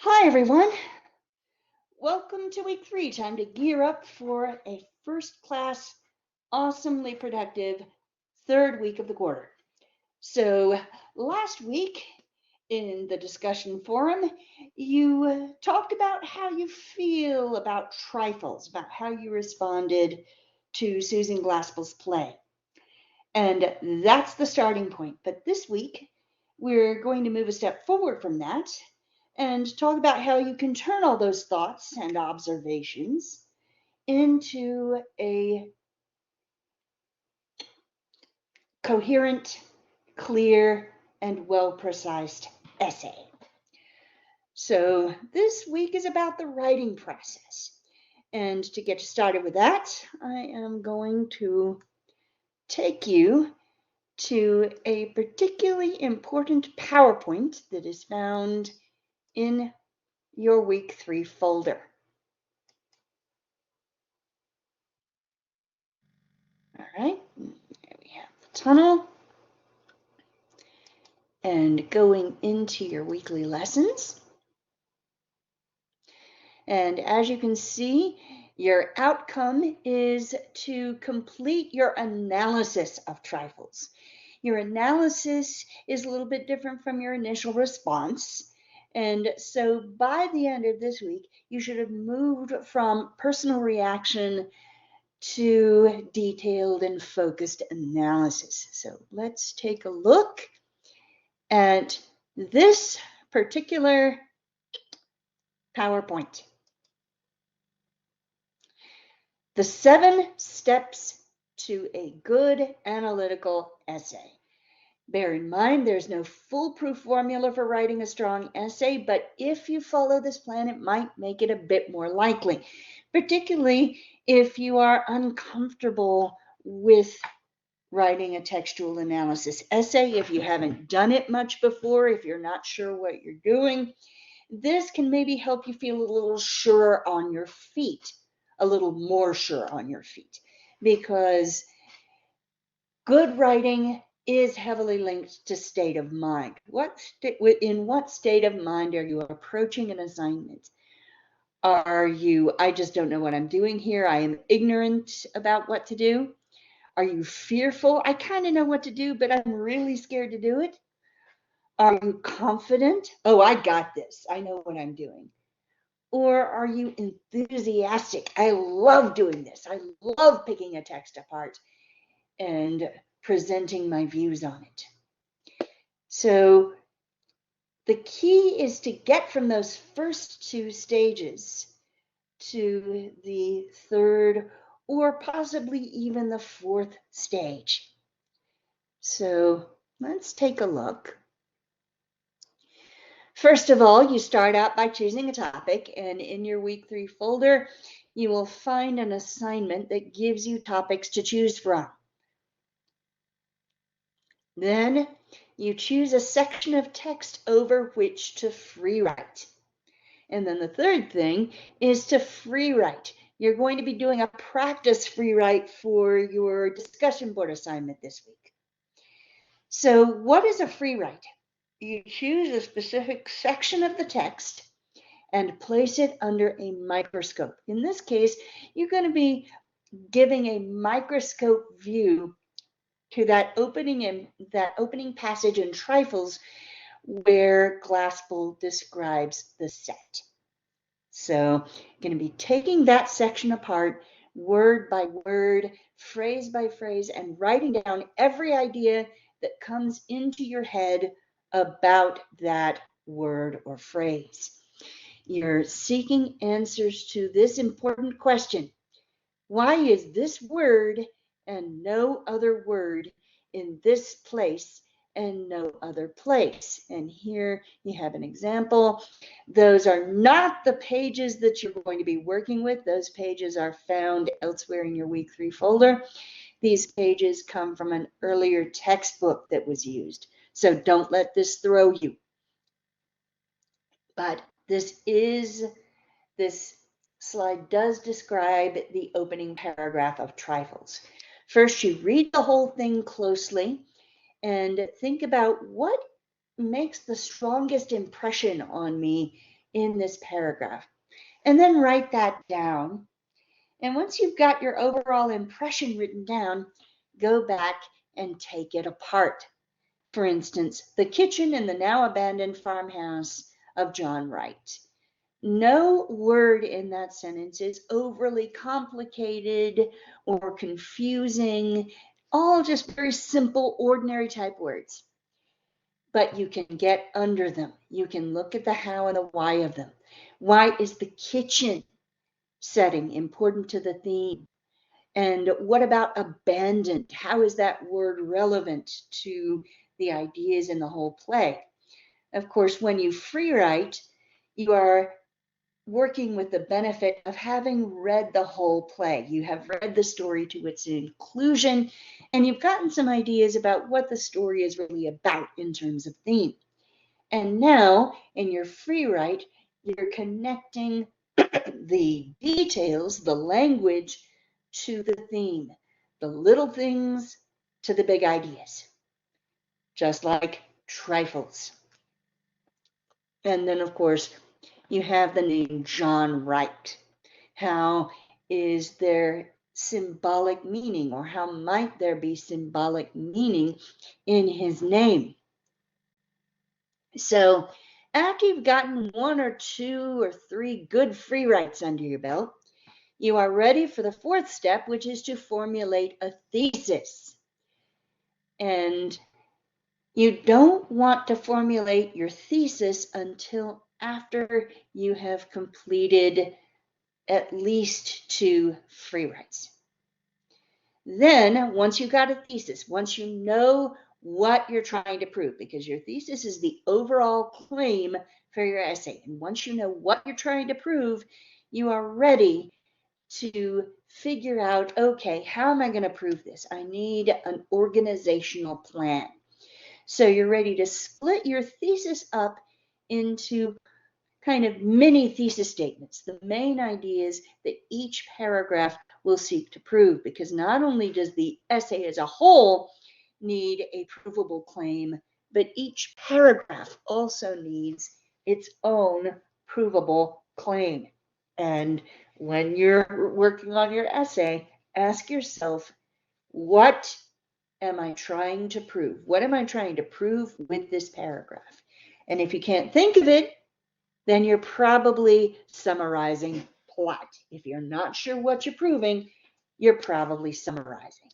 Hi, everyone. Welcome to week 3. Time to gear up for a first-class, awesomely productive third week of the quarter. So last week in the discussion forum, you talked about how you feel about trifles, about how you responded to Susan Glaspell's play. And that's the starting point. But this week, we're going to move a step forward from that and talk about how you can turn all those thoughts and observations into a coherent, clear, and well-precised essay. So this week is about the writing process. And to get started with that, I am going to take you to a particularly important PowerPoint that is found in your week 3 folder. All right, there we have the tunnel. And going into your weekly lessons. And as you can see, your outcome is to complete your analysis of trifles. Your analysis is a little bit different from your initial response. And so by the end of this week, you should have moved from personal reaction to detailed and focused analysis. So let's take a look at this particular PowerPoint. The 7 steps to a good analytical essay. Bear in mind, there's no foolproof formula for writing a strong essay, but if you follow this plan, it might make it a bit more likely, particularly if you are uncomfortable with writing a textual analysis essay, if you haven't done it much before, if you're not sure what you're doing. This can maybe help you feel a little surer on your feet, a little more sure on your feet, because good writing is heavily linked to state of mind. In what state of mind are you approaching an assignment? Are you, I just don't know what I'm doing here, I am ignorant about what to do? Are you fearful? I kind of know what to do, but I'm really scared to do it. Are you confident? Oh, I got this. I know what I'm doing. Or are you enthusiastic? I love doing this. I love picking a text apart and presenting my views on it. So the key is to get from those first 2 stages to the third or possibly even the 4th stage. So let's take a look. First of all, you start out by choosing a topic, and in your week 3 folder, you will find an assignment that gives you topics to choose from. Then you choose a section of text over which to free write. And then the third thing is to free write. You're going to be doing a practice free write for your discussion board assignment this week. So what is a free write? You choose a specific section of the text and place it under a microscope. In this case, you're going to be giving a microscope view to that opening passage in Trifles where Glaspell describes the set. So I'm going to be taking that section apart word by word, phrase by phrase, and writing down every idea that comes into your head about that word or phrase. You're seeking answers to this important question. Why is this word and no other word in this place and no other place? And here you have an example. Those are not the pages that you're going to be working with. Those pages are found elsewhere in your week 3 folder. These pages come from an earlier textbook that was used. So don't let this throw you. But this slide does describe the opening paragraph of Trifles. First, you read the whole thing closely and think about what makes the strongest impression on me in this paragraph. And then write that down. And once you've got your overall impression written down, go back and take it apart. For instance, the kitchen in the now abandoned farmhouse of John Wright. No word in that sentence is overly complicated or confusing, all just very simple, ordinary type words. But you can get under them. You can look at the how and the why of them. Why is the kitchen setting important to the theme? And what about abandoned? How is that word relevant to the ideas in the whole play? Of course, when you free write, you are working with the benefit of having read the whole play. You have read the story to its inclusion, and you've gotten some ideas about what the story is really about in terms of theme. And now, in your free write, you're connecting the details, the language, to the theme, the little things to the big ideas, just like trifles. And then, of course, you have the name John Wright. How is there symbolic meaning, or how might there be symbolic meaning in his name? So after you've gotten one or two or three good free writes under your belt, you are ready for the fourth step, which is to formulate a thesis. And you don't want to formulate your thesis until after you have completed at least 2 free writes. Then, once you've got a thesis, once you know what you're trying to prove, because your thesis is the overall claim for your essay, and once you know what you're trying to prove, you are ready to figure out, okay, how am I going to prove this? I need an organizational plan. So you're ready to split your thesis up into kind of mini thesis statements, the main ideas that each paragraph will seek to prove, because not only does the essay as a whole need a provable claim, but each paragraph also needs its own provable claim. And when you're working on your essay, ask yourself, what am I trying to prove? What am I trying to prove with this paragraph? And if you can't think of it, then you're probably summarizing plot. If you're not sure what you're proving, you're probably summarizing.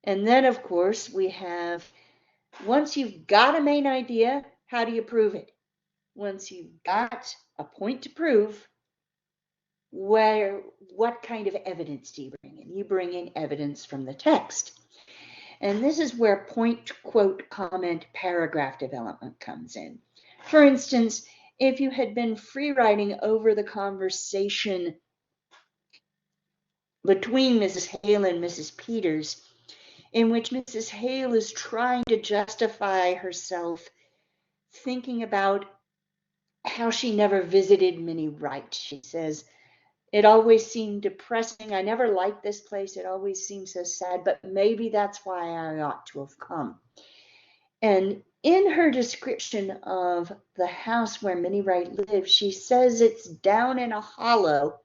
And then, of course, we have, once you've got a main idea, how do you prove it? Once you've got a point to prove, what kind of evidence do you bring in? You bring in evidence from the text. And this is where point, quote, comment, paragraph development comes in. For instance, if you had been free writing over the conversation between Mrs. Hale and Mrs. Peters, in which Mrs. Hale is trying to justify herself, thinking about how she never visited Minnie Wright. She says, it always seemed depressing. I never liked this place. It always seemed so sad, but maybe that's why I ought to have come. And in her description of the house where Minnie Wright lives, she says it's down in a hollow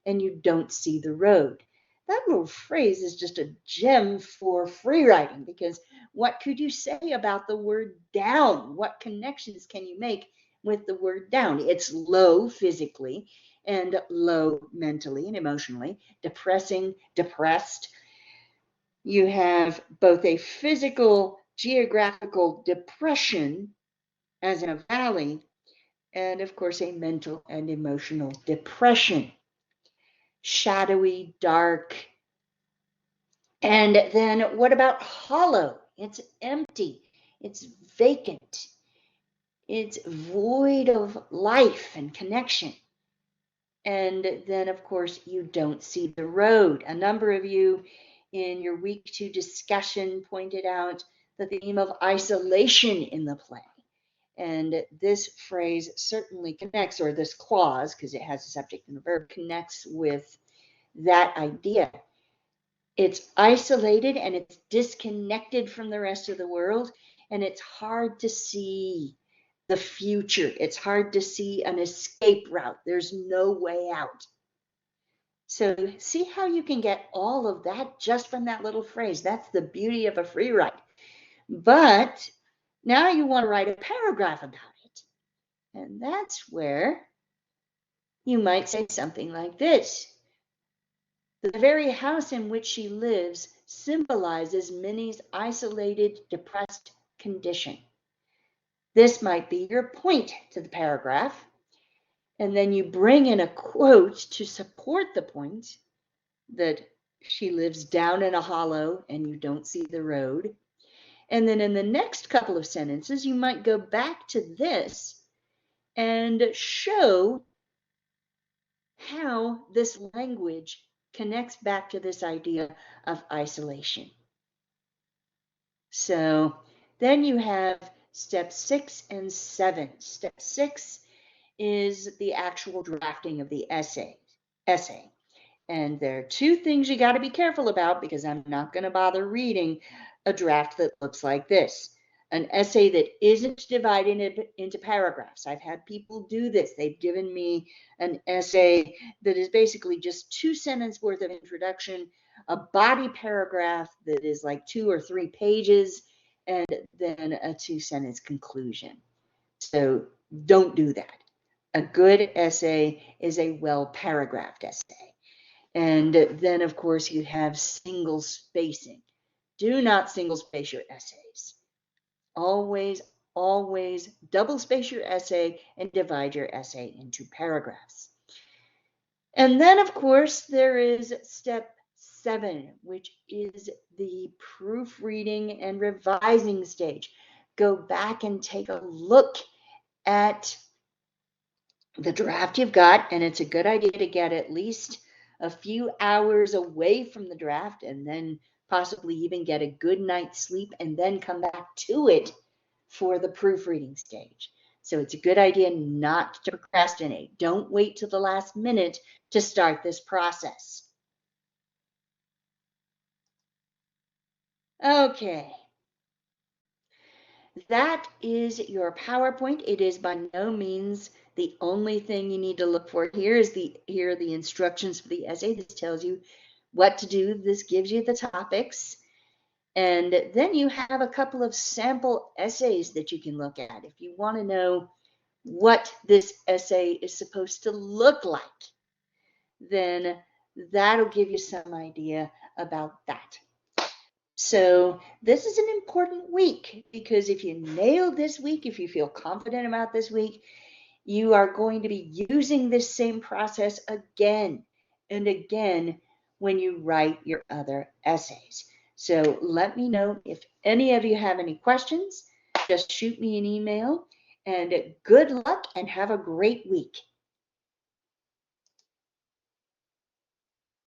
and you don't see the road. That little phrase is just a gem for free writing, because what could you say about the word down? What connections can you make with the word down? It's low physically and low mentally and emotionally, depressing, depressed. You have both a physical, geographical depression, as in a valley, and of course a mental and emotional depression. Shadowy, dark. And then what about hollow? It's empty, it's vacant, it's void of life and connection. And then, of course, you don't see the road. A number of you in your week 2 discussion pointed out the theme of isolation in the play. And this phrase certainly connects, or this clause, because it has a subject and a verb, connects with that idea. It's isolated and it's disconnected from the rest of the world, and it's hard to see the future. It's hard to see an escape route. There's no way out. So see how you can get all of that just from that little phrase. That's the beauty of a free write. But now you want to write a paragraph about it. And that's where you might say something like this. The very house in which she lives symbolizes Minnie's isolated, depressed condition. This might be your point to the paragraph. And then you bring in a quote to support the point that she lives down in a hollow and you don't see the road. And then in the next couple of sentences, you might go back to this and show how this language connects back to this idea of isolation. So then you have step 6 and 7. Step 6 is the actual drafting of the essay. And there are two things you got to be careful about, because I'm not going to bother reading a draft that looks like this. An essay that isn't divided into paragraphs. I've had people do this. They've given me an essay that is basically just 2-sentence worth of introduction, a body paragraph that is like 2 or 3 pages, and then a 2-sentence conclusion. So don't do that. A good essay is a well-paragraphed essay. And then, of course, you have single spacing. Do not single space your essays. Always, always double space your essay and divide your essay into paragraphs. And then, of course, there is step 7, which is the proofreading and revising stage. Go back and take a look at the draft you've got, and it's a good idea to get at least a few hours away from the draft and then possibly even get a good night's sleep and then come back to it for the proofreading stage. So it's a good idea not to procrastinate. Don't wait till the last minute to start this process. Okay. That is your PowerPoint. It is by no means the only thing you need to look for. Here are the instructions for the essay. This tells you what to do. This gives you the topics. And then you have a couple of sample essays that you can look at. If you want to know what this essay is supposed to look like, then that'll give you some idea about that. So this is an important week, because if you nail this week, if you feel confident about this week, you are going to be using this same process again and again when you write your other essays. So let me know if any of you have any questions. Just shoot me an email, and good luck and have a great week.